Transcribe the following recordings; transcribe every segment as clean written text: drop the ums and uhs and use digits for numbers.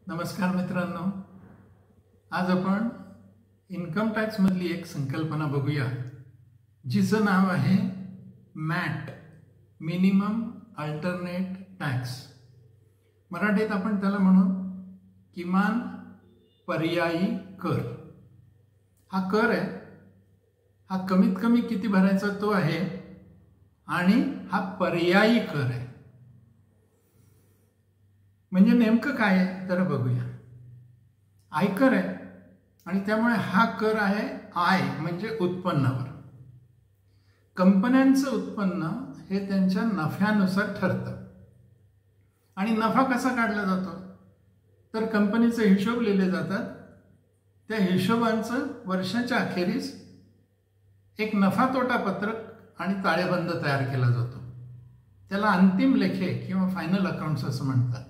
नमस्कार मित्रांनो, आज आपण इन्कम टॅक्स मधली एक संकल्पना बघूया जिचं नाव आहे मॅट, मिनिमम अल्टरनेट टॅक्स. मराठीत आपण त्याला म्हणू किमान पर्यायी कर. हा कर आहे, हा कमीत कमी किती भरायचा तो आहे आणि हा पर्यायी कर आहे. म्हणजे नेमकं काय आहे तर बघूया. आयकर आहे आणि त्यामुळे हा कर आहे आय म्हणजे उत्पन्नावर. कंपन्यांचं उत्पन्न हे त्यांच्या नफ्यानुसार ठरतं आणि नफा कसा काढला जातो तर कंपनीचे हिशोब लिहिले जातात. त्या हिशोबांचं वर्षाच्या अखेरीस एक नफा तोटा पत्रक आणि ताळेबंद तयार केला जातो. त्याला अंतिम लेखे किंवा फायनल अकाउंट्स असं म्हणतात.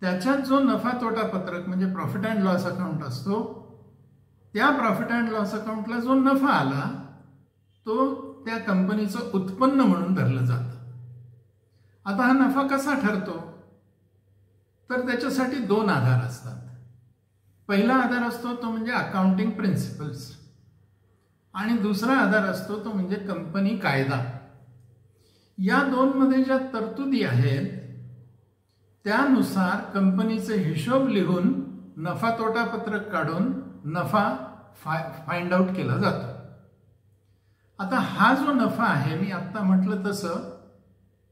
त्याच्यात जो नफा तोटा पत्रक म्हणजे प्रॉफिट अँड लॉस अकाउंट असतो, त्या प्रॉफिट अँड लॉस अकाउंटला जो नफा आला तो त्या कंपनीचं उत्पन्न म्हणून धरलं जातं. आता हा नफा कसा ठरतो तर त्याच्यासाठी दोन आधार असतात. पहिला आधार असतो तो म्हणजे अकाउंटिंग प्रिन्सिपल्स आणि दुसरा आधार असतो तो म्हणजे कंपनी कायदा. या दोनमध्ये ज्या तरतुदी आहेत त्यानुसार कंपनीचे हिशोब लिहून नफा तोटा पत्रक काढून नफा फाइंड आउट केला जातो. आता हा जो नफा आहे, मी आत्ता म्हटलं तसं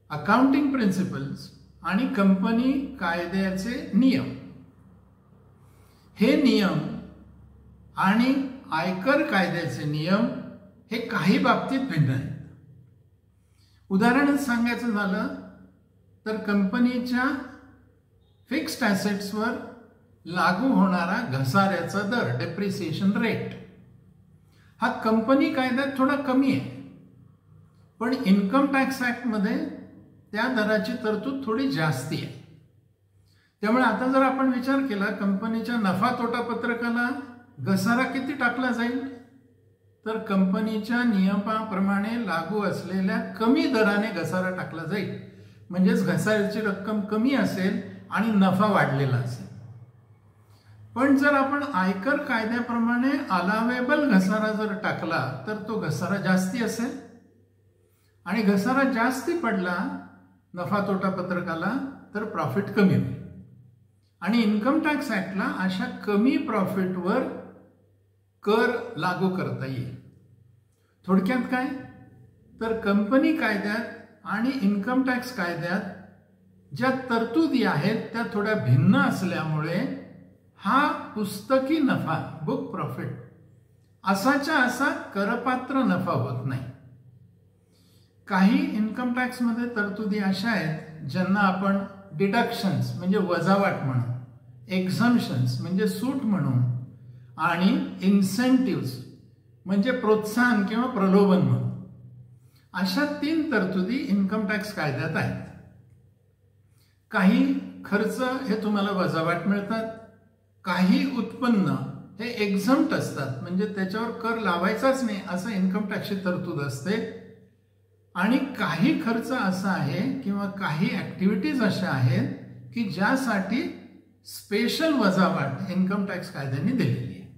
अकाउंटिंग प्रिन्सिपल्स आणि कंपनी कायद्याचे नियम, हे नियम आणि आयकर कायद्याचे नियम हे काही बाबतीत भिन्न आहेत. उदाहरणच सांगायचं झालं तर कंपनीच्या फिक्स्ड ॲसेट्सवर लागू होणारा घसाऱ्याचा दर, डेप्रिसिएशन रेट, हा कंपनी कायद्यात थोडा कमी आहे, पण इन्कम टॅक्स ॲक्टमध्ये त्या दराची तरतूद थोडी जास्ती आहे. त्यामुळे आता जर आपण विचार केला कंपनीच्या नफा तोटा पत्रकाला घसारा किती टाकला जाईल तर कंपनीच्या नियमाप्रमाणे लागू असलेल्या कमी दराने घसारा टाकला जाईल. म्हणजेच घसाऱ्याची रक्कम कमी असेल आणि नफा वाढलेला असेल. पण जर आपण आयकर कायद्याप्रमाणे अलावेबल घसारा जर टाकला तर तो घसारा जास्ती असेल आणि घसारा जास्ती पडला नफा तोटा पत्रकाला तर प्रॉफिट कमी होईल. आणि इन्कम टॅक्स ॲक्टला अशा कमी प्रॉफिटवर कर लागू करता येईल. थोडक्यात काय तर कंपनी कायद्यात आणि इन्कम टॅक्स कायद्यात ज्या तरतुदी आहेत त्या थोड्या भिन्न असल्यामुळे हा पुस्तकी नफा, बुक प्रॉफिट, असाच्या असा करपात्र नफा होत नाही. काही इन्कम टॅक्समध्ये तरतुदी अशा आहेत ज्यांना आपण डिडक्शन्स म्हणजे वजावट म्हणू, एक्झम्पशन्स म्हणजे सूट म्हणू आणि इन्सेंटिव्स म्हणजे प्रोत्साहन किंवा प्रलोभन म्हणू. अशा 3 तरतुदी इन्कम टॅक्स कायद्यात आहेत. काही खर्च हे तुम्हाला वजावट मिळतात, काही उत्पन्न हे एक्झम्प्ट असतात म्हणजे त्याच्यावर कर लावायचाच नाही असं इन्कम टॅक्सची तरतूद असते. आणि काही खर्च असा आहे किंवा काही ॲक्टिव्हिटीज अशा आहेत की ज्यासाठी स्पेशल वजावट इन्कम टॅक्स कायद्याने दिलेली आहे.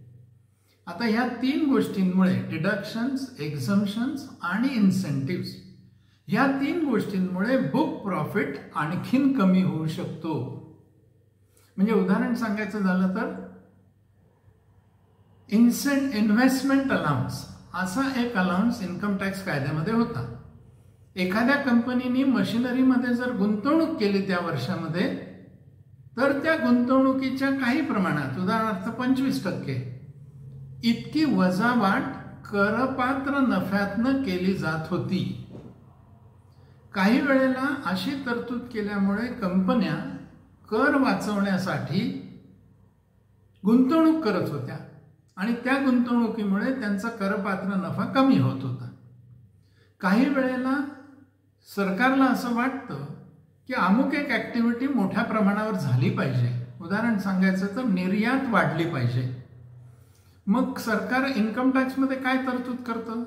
आता ह्या 3 गोष्टींमुळे डिडक्शन्स, एक्झम्पशन्स आणि इन्सेंटिव्स, ह्या 3 गोष्टींमुळे बुक प्रॉफिट आणखीन कमी होऊ शकतो. म्हणजे उदाहरण सांगायचं झालं तर इन्व्हेस्टमेंट अलाउन्स असा एक अलाउन्स इन्कम टॅक्स कायद्यामध्ये होता. एखाद्या कंपनीने मशिनरीमध्ये जर गुंतवणूक केली त्या वर्षामध्ये तर त्या गुंतवणुकीच्या काही प्रमाणात, उदाहरणार्थ 25% इतकी वजावट करपात्र नफ्यातनं केली जात होती. काही वेळेला अशी तरतूद केल्यामुळे कंपन्या कर वाचवण्यासाठी गुंतवणूक करत होत्या आणि त्या गुंतवणुकीमुळे त्यांचा करपात्र नफा कमी होत होता. काही वेळेला सरकारला असं वाटतं की अमुक एक ॲक्टिव्हिटी मोठ्या प्रमाणावर झाली पाहिजे. उदाहरण सांगायचं तर निर्यात वाढली पाहिजे. मग सरकार इन्कम टॅक्समध्ये काय तरतूद करतं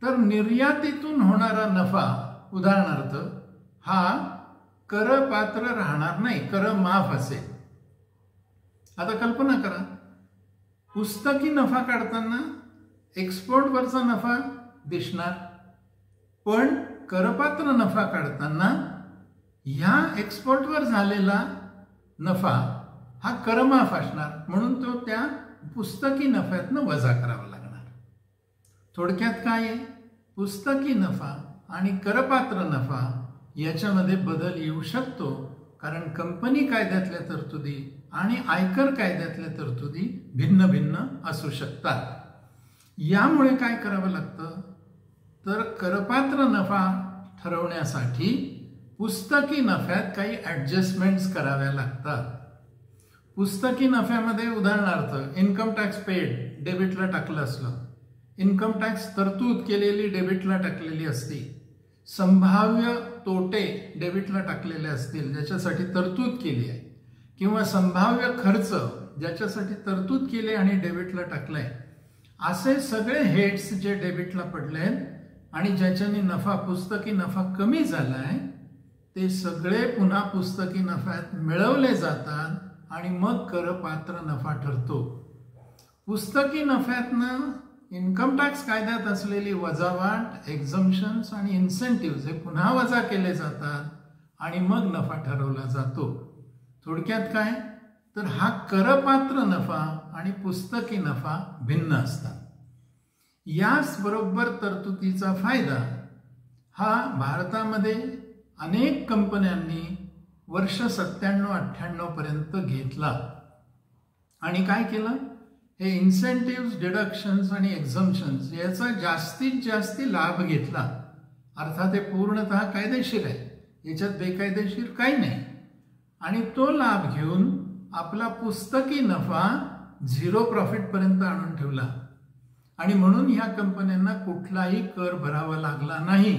तर निर्यातीतून होणारा नफा, उदाहरणार्थ, हा करपात्र राहणार नाही, कर माफ असेल. आता कल्पना करा, पुस्तकी नफा काढताना एक्सपोर्टवरचा नफा दिसणार, पण करपात्र नफा काढताना ह्या एक्सपोर्टवर झालेला नफा हा करमाफ असणार, म्हणून तो त्या पुस्तकी नफ्यातनं वजा करावा लागणार. थोडक्यात काय आहे, पुस्तकी नफा आणि करपात्र नफा याच्यामध्ये बदल येऊ शकतो, कारण कंपनी कायद्यातल्या तरतुदी आणि आयकर कायद्यातल्या तरतुदी भिन्न भिन्न असू शकतात. यामुळे काय करावं लागतं, तर करपात्र नफा ठरवण्यासाठी पुस्तकी नफ्यात काही ॲडजस्टमेंट्स कराव्या लागतात. पुस्तकी नफ्यामध्ये उदाहरणार्थ इन्कम टॅक्स पेड डेबिटला टाकलं असलं, इन्कम टॅक्स तरतूद केलेली डेबिटला टाकलेली असती, संभाव्य तोटे डेबिटला टाकलेले असतील ज्याच्यासाठी तरतूद केली आहे, किंवा संभाव्य खर्च ज्याच्यासाठी तरतूद केली आणि डेबिटला टाकलाय, असे सगळे हेड्स जे डेबिटला पडले आहेत आणि ज्याच्याने नफा पुस्तकी नफा कमी झाला आहे, ते सगळे पुन्हा पुस्तकी नफ्यात मिळवले जातात आणि मग करपात्र नफा ठरतो. पुस्तकी नफ्यातनं इन्कम टॅक्स कायद्यात असलेली वजावाट, एक्झम्पशन्स आणि इन्सेंटिव्ह हे पुन्हा वजा केले जातात आणि मग नफा ठरवला जातो. थोडक्यात काय, तर हा करपात्र नफा आणि पुस्तकी नफा भिन्न असतात. याचबरोबर तरतुदीचा फायदा हा भारतामध्ये अनेक कंपन्यांनी वर्ष 97-98 पर्यंत घेतला आणि काय केलं, हे इन्सेंटिव्ह, डिडक्शन्स आणि एक्झम्पशन्स याचा जास्तीत जास्त लाभ घेतला. अर्थात हे पूर्णतः कायदेशीर आहे, याच्यात बेकायदेशीर काही नाही, आणि तो लाभ घेऊन आपला पुस्तकी नफा 0 प्रॉफिट पर्यंत आणून ठेवला. आणि म्हणून ह्या कंपन्यांना कुठलाही कर भरावा लागला नाही.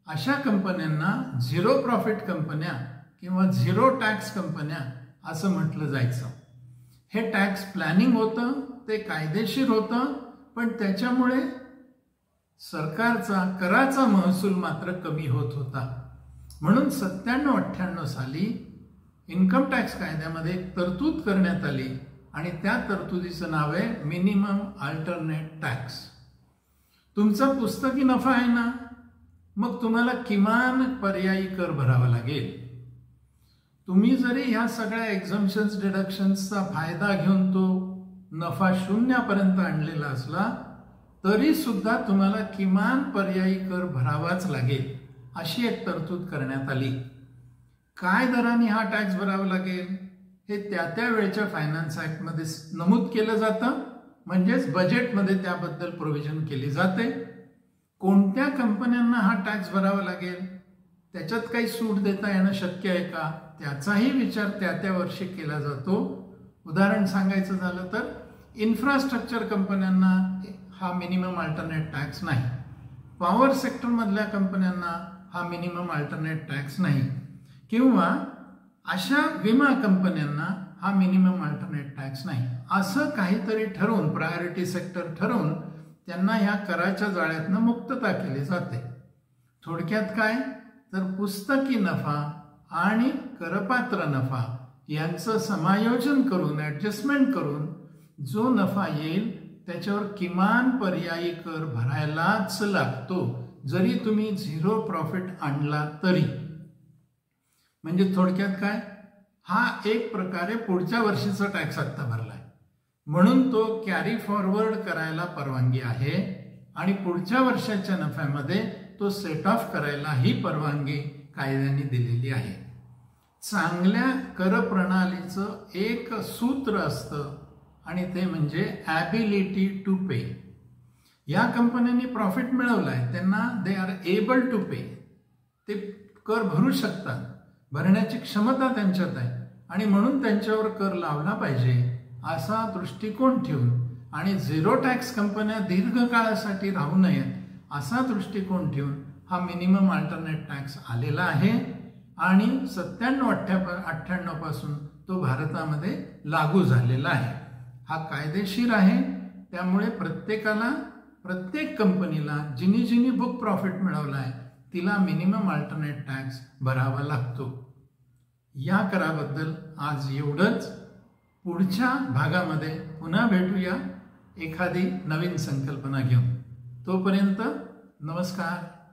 अशा कंपन्यांना 0 प्रॉफिट कंपन्या किंवा 0 टॅक्स कंपन्या असं म्हटलं जायचं. हे टॅक्स प्लॅनिंग होतं, ते कायदेशीर होतं, पण त्याच्यामुळे सरकारचा कराचा महसूल मात्र कमी होत होता. म्हणून 97-98 साली इन्कम टॅक्स कायद्यामध्ये एक तरतूद करण्यात आली आणि त्या तरतुदीचं नाव आहे मिनिमम अल्टरनेट टॅक्स. तुमचा पुस्तकी नफा आहे ना, मग तुम्हाला किमान पर्यायी कर भरावा लागेल. तुम्ही जरी ह्या सगळ्या एक्झम्पशन्स, डिडक्शन्सचा फायदा घेऊन तो नफा 0 पर्यंत आणलेला असला तरी सुद्धा तुम्हाला किमान पर्यायी कर भरावाच लागेल, अशी एक तरतूद करण्यात आली. काय दराने हा टॅक्स भरावा लागेल हे त्या वेळच्या फायनान्स ॲक्टमध्ये नमूद केलं जातं, म्हणजेच बजेटमध्ये त्याबद्दल प्रोव्हिजन केली जाते. कोणत्या कंपन्यांना हा टॅक्स भरावा लागेल, त्याच्यात काही सूट देता येणं शक्य आहे का, त्याचाही विचार त्या वर्षी केला जातो. उदाहरण सांगायचं झालं तर इन्फ्रास्ट्रक्चर कंपन्यांना हा मिनिमम अल्टरनेट टॅक्स नाही, पॉवर सेक्टरमधल्या कंपन्यांना हा मिनिमम अल्टरनेट टॅक्स नाही, किंवा अशा विमा कंपन्यांना हा मिनिमम अल्टरनेट टॅक्स नाही. असं काहीतरी ठरवून, प्रायोरिटी सेक्टर ठरवून त्यांना ह्या कराच्या जाळ्यातनं मुक्तता केली जाते. थोडक्यात काय, तर पुस्तकी नफा आणि करपात्र नफा यांचं समायोजन करून, ॲडजस्टमेंट करून जो नफा येईल त्याच्यावर किमान पर्यायी कर भरायलाच लागतो, जरी तुम्ही 0 प्रॉफिट आणला तरी. म्हणजे थोडक्यात काय, हा एक प्रकारे पुढच्या वर्षीचा टॅक्स आत्ता भरलाय म्हणून तो कॅरी फॉरवर्ड करायला परवानगी आहे आणि पुढच्या वर्षाच्या नफ्यामध्ये तो सेट ऑफ करायलाही परवानगी कायद्याने दिलेली आहे. चांगल्या कर प्रणालीचं एक सूत्र असतं आणि ते म्हणजे ॲबिलिटी टू पे. या कंपन्यांनी प्रॉफिट मिळवलाय, त्यांना दे आर एबल टू पे, ते कर भरू शकतात, भरण्याची क्षमता त्यांच्यात आहे आणि म्हणून त्यांच्यावर कर लावला पाहिजे असा दृष्टिकोन ठेवून आणि 0 टॅक्स कंपन्या दीर्घकाळासाठी राहू नयेत असा दृष्टिकोन ठेवून हा मिनिमम अल्टरनेट टॅक्स आलेला आहे आणि 97-98 पासून तो भारतामध्ये लागू झालेला आहे. हा कायदेशीर आहे, त्यामुळे प्रत्येकाला, प्रत्येक कंपनीला जिनी बुक प्रॉफिट मिळवला आहे तिला मिनिमम अल्टरनेट टॅक्स भरावा लागतो. या कराबद्दल आज एवढंच. पुढच्या भागामध्ये पुन्हा भेटूया एखादी नवीन संकल्पना घेऊन. तोपर्यंत नमस्कार.